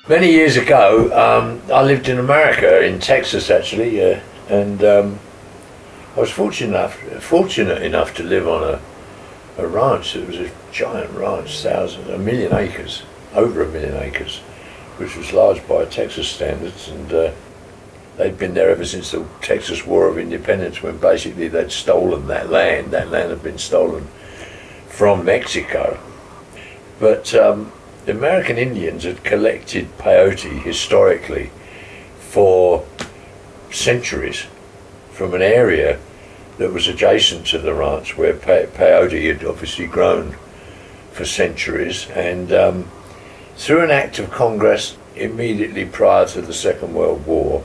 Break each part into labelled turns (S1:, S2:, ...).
S1: Many years ago, I lived in America, in Texas actually, and I was fortunate enough to live on a ranch. It was a giant ranch, a million acres, over a million acres, which was large by Texas standards, and they'd been there ever since the Texas War of Independence, when basically they'd stolen that land. That land had been stolen from Mexico. But the American Indians had collected peyote historically for centuries from an area that was adjacent to the ranch where peyote had obviously grown for centuries, and through an act of Congress immediately prior to the Second World War,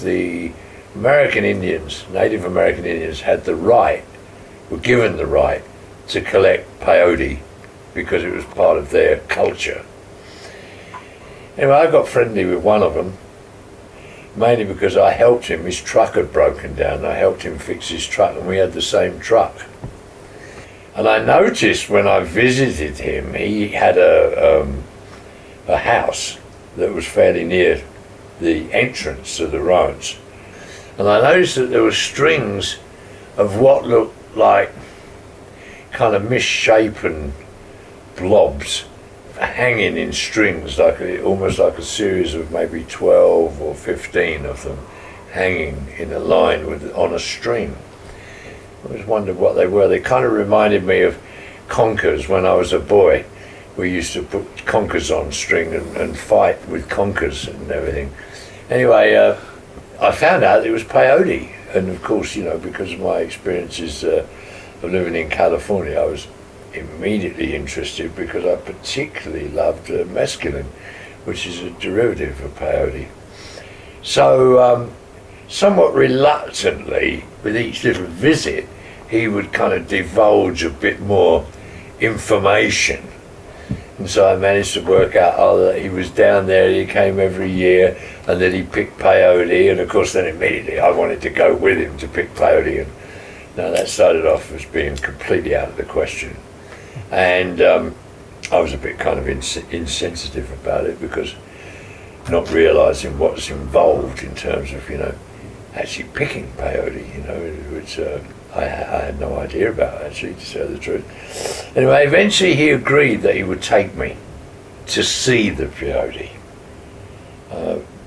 S1: the American Indians, Native American Indians, were given the right to collect peyote because it was part of their culture. Anyway, I got friendly with one of them, mainly because I helped him. His truck had broken down. I helped him fix his truck, and we had the same truck. And I noticed when I visited him, he had a house that was fairly near the entrance to the ranch. And I noticed that there were strings of what looked like kind of misshapen blobs hanging in strings, almost like a series of maybe 12 or 15 of them hanging in a line on a string. I always wondered what they were. They kind of reminded me of conkers when I was a boy. We used to put conkers on string and fight with conkers and everything. Anyway, I found out it was peyote, and of course, because of my experiences of living in California, I was immediately interested because I particularly loved mescaline, which is a derivative of peyote. So, somewhat reluctantly, with each little visit, he would kind of divulge a bit more information. And so I managed to work out that he was down there, he came every year, and that he picked peyote, and of course then immediately I wanted to go with him to pick peyote, and now that started off as being completely out of the question. And I was a bit kind of insensitive about it, because not realising what's involved in terms of, actually picking peyote, which I had no idea about, actually, to tell the truth. Anyway, eventually he agreed that he would take me to see the peyote.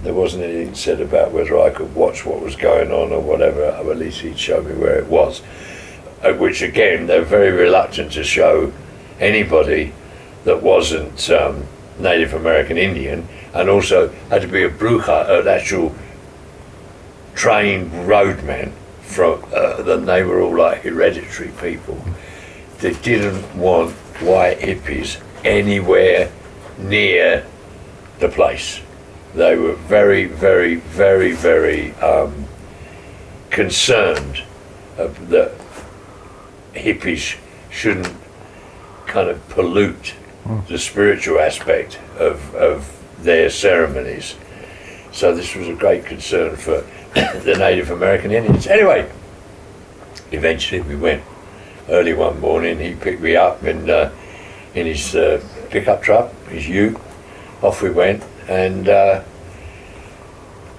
S1: There wasn't anything said about whether I could watch what was going on or whatever. At least he'd show me where it was, which again, they're very reluctant to show anybody that wasn't Native American Indian, and also had to be a bruja, an actual trained roadman. Then they were all like hereditary people. They didn't want white hippies anywhere near the place. They were very, very, very, very concerned that hippies shouldn't kind of pollute the spiritual aspect of their ceremonies. So this was a great concern for the Native American Indians. Anyway, eventually we went. Early one morning, he picked me up in his pickup truck, his ute. Off we went, and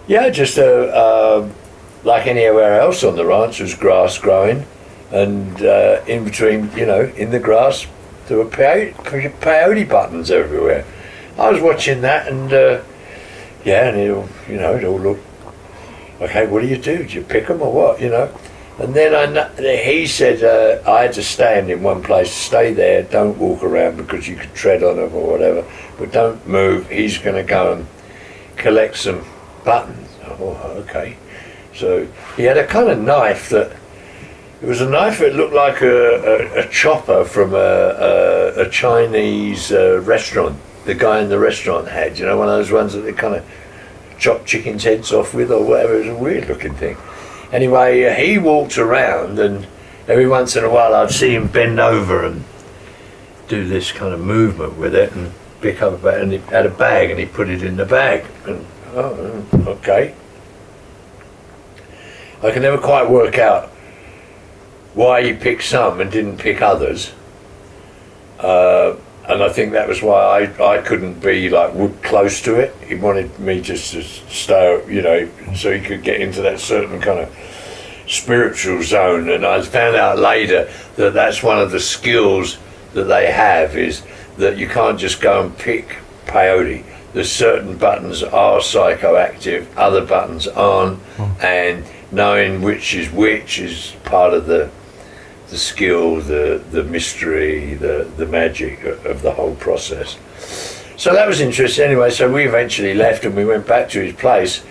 S1: just like anywhere else on the ranch, was grass growing, and in between, in the grass, there were peyote buttons everywhere. I was watching that, and and it all looked, okay, what do you do? Do you pick them or what, And then he said I had to stand in one place, stay there, don't walk around because you could tread on them or whatever, but don't move. He's going to go and collect some buttons. Oh, okay. So he had a kind of knife that, it was a knife that looked like a chopper from a Chinese restaurant. The guy in the restaurant had, one of those ones that they kind of chop chickens' heads off with or whatever. It was a weird looking thing. Anyway, he walked around, and every once in a while I'd see him bend over and do this kind of movement with it and pick up a bag, and he had a bag and he put it in the bag. And okay. I can never quite work out why he picked some and didn't pick others. and I think that was why I couldn't be like close to it. He wanted me just to stay, you know, so he could get into that certain kind of spiritual zone. And I found out later that that's one of the skills that they have, is that you can't just go and pick peyote. There's certain buttons are psychoactive, other buttons aren't, and knowing which is part of the skill, the mystery, the magic of the whole process. So that was interesting. Anyway, so we eventually left and we went back to his place,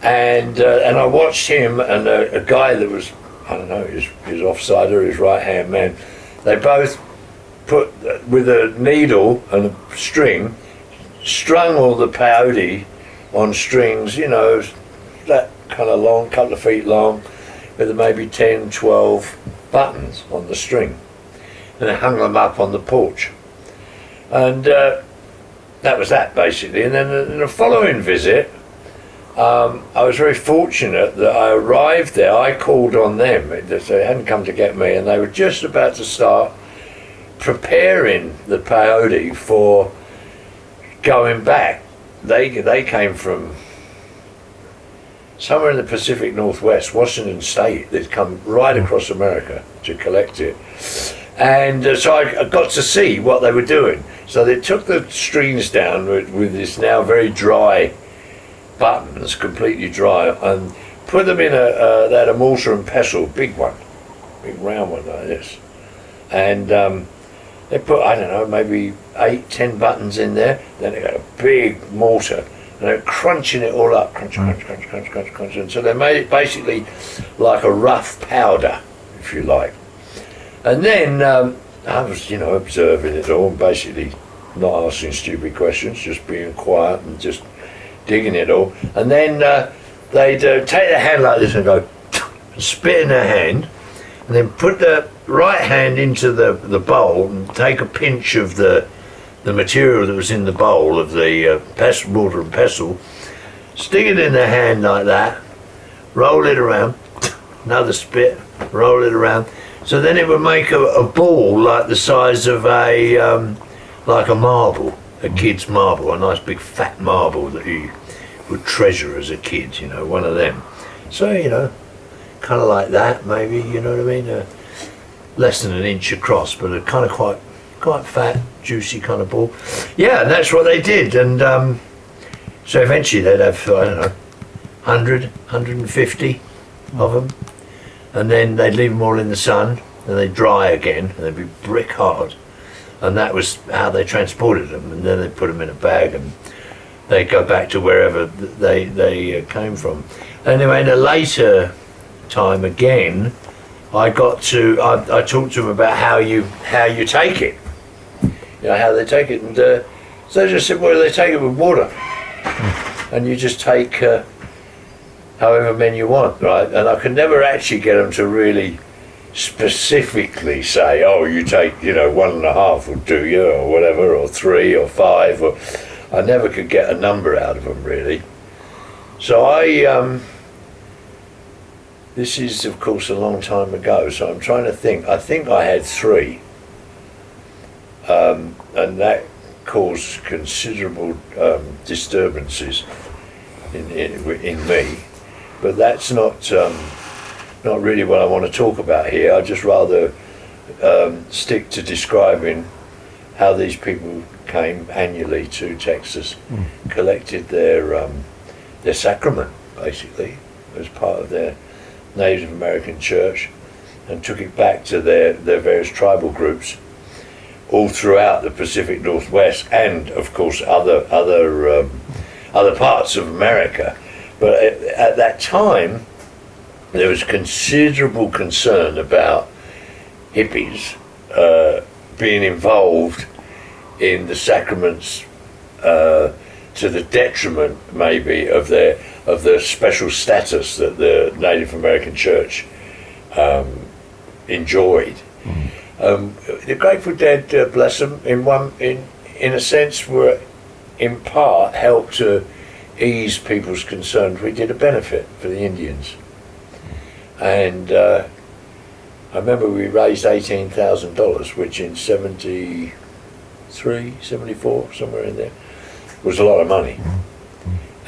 S1: and I watched him and a guy that was, I don't know, his offsider, his right hand man. They both put with a needle and a string, strung all the peyote on strings, you know, that kind of long, couple of feet long, with maybe 10, 12 buttons on the string, and they hung them up on the porch, and that was that basically. And then in the following visit, I was very fortunate that I arrived there. I called on them, they hadn't come to get me, and they were just about to start preparing the peyote for going back. They came from somewhere in the Pacific Northwest, Washington State. They'd come right across America to collect it. And so I got to see what they were doing. So they took the strings down with this now very dry buttons, completely dry, and put them in they had a mortar and pestle, big one, big round one like this. And they put, I don't know, maybe 8, 10 buttons in there. Then they got a big mortar, and they're crunching it all up, crunch, crunch, crunch, crunch, crunch, crunch. And so they made it basically like a rough powder, if you like. And then I was, you know, observing it all, and basically not asking stupid questions, just being quiet and just digging it all. And then they'd take their hand like this and go, and spit in their hand, and then put the right hand into the bowl and take a pinch of the material that was in the bowl of the mortar and pestle, stick it in their hand like that, roll it around, another spit, roll it around. So then it would make a ball like the size of like a marble, a kid's marble, a nice big fat marble that you would treasure as a kid, you know, one of them. So, you know, kind of like that maybe, you know what I mean? Less than an inch across, but a kind of quite fat, juicy kind of ball. Yeah, and that's what they did. And so eventually they'd have, I don't know, 100, 150 of them. And then they'd leave them all in the sun, and they'd dry again, and they'd be brick hard. And that was how they transported them. And then they'd put them in a bag, and they'd go back to wherever they came from. Anyway, in a later time again, I talked to them about how you take it, you know, how they take it, and so they just said, well, they take it with water, and you just take however many you want, right? And I could never actually get them to really specifically say, oh, you take, you know, 1.5 will do you, or whatever, or 3 or 5, or I never could get a number out of them really. So this is, of course, a long time ago, so I'm trying to think. I think I had 3, and that caused considerable disturbances in me. But that's not really what I want to talk about here. I'd just rather stick to describing how these people came annually to Texas, collected their sacrament, basically, as part of their Native American church, and took it back to their various tribal groups all throughout the Pacific Northwest, and of course other parts of America. But at that time there was considerable concern about hippies being involved in the sacraments to the detriment maybe of the special status that the Native American Church enjoyed. The Grateful Dead, bless them, in a sense, were in part helped to ease people's concerns. We did a benefit for the Indians, and I remember we raised $18,000, which in 77 73, 74, somewhere in there. It was a lot of money.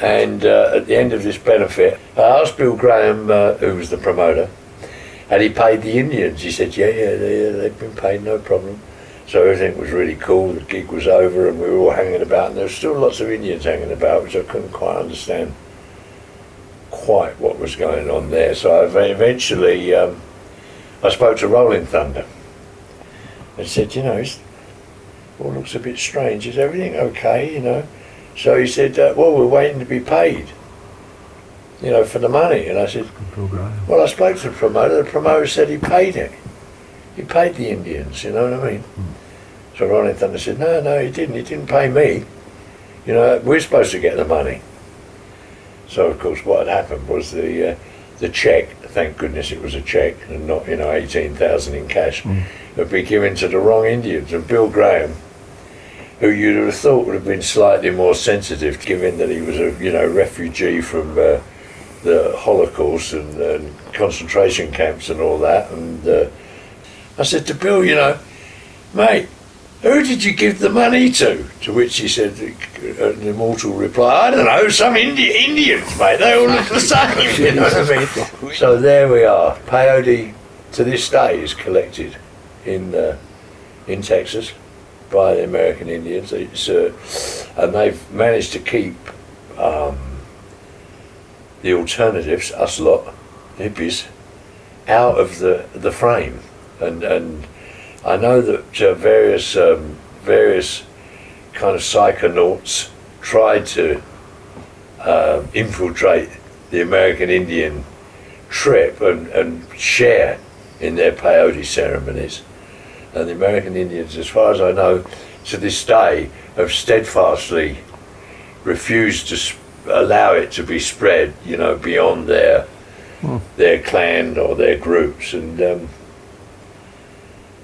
S1: And at the end of this benefit, I asked Bill Graham, who was the promoter, had he paid the Indians? He said, yeah, they've been paid, no problem. So everything was really cool, the gig was over and we were all hanging about, and there were still lots of Indians hanging about, which I couldn't quite understand quite what was going on there. So eventually I spoke to Rolling Thunder and said, you know, it all looks a bit strange, is everything okay, you know? So he said, well, we're waiting to be paid, you know, for the money. And I said, well, I spoke to the promoter said he paid it. He paid the Indians, you know what I mean? So Rolling Thunder said, no, he didn't pay me. You know, we're supposed to get the money. So of course what had happened was the cheque, thank goodness it was a cheque and not, you know, 18,000 in cash, had been given to the wrong Indians. And Bill Graham, who you'd have thought would have been slightly more sensitive, given that he was a, you know, refugee from the Holocaust and concentration camps and all that. And I said to Bill, you know, mate, who did you give the money to? To which he said, an immortal reply, I don't know, some Indians, mate, they all look the same, you know what I mean? So there we are. Peyote, to this day, is collected in Texas by the American Indians. It's, and they've managed to keep the alternatives, us lot, hippies, out of the frame. And I know that various kind of psychonauts tried to infiltrate the American Indian trip and share in their peyote ceremonies. And the American Indians, as far as I know, to this day, have steadfastly refused to allow it to be spread, you know, beyond their clan or their groups. And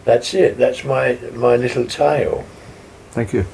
S1: that's it. That's my little tale.
S2: Thank you.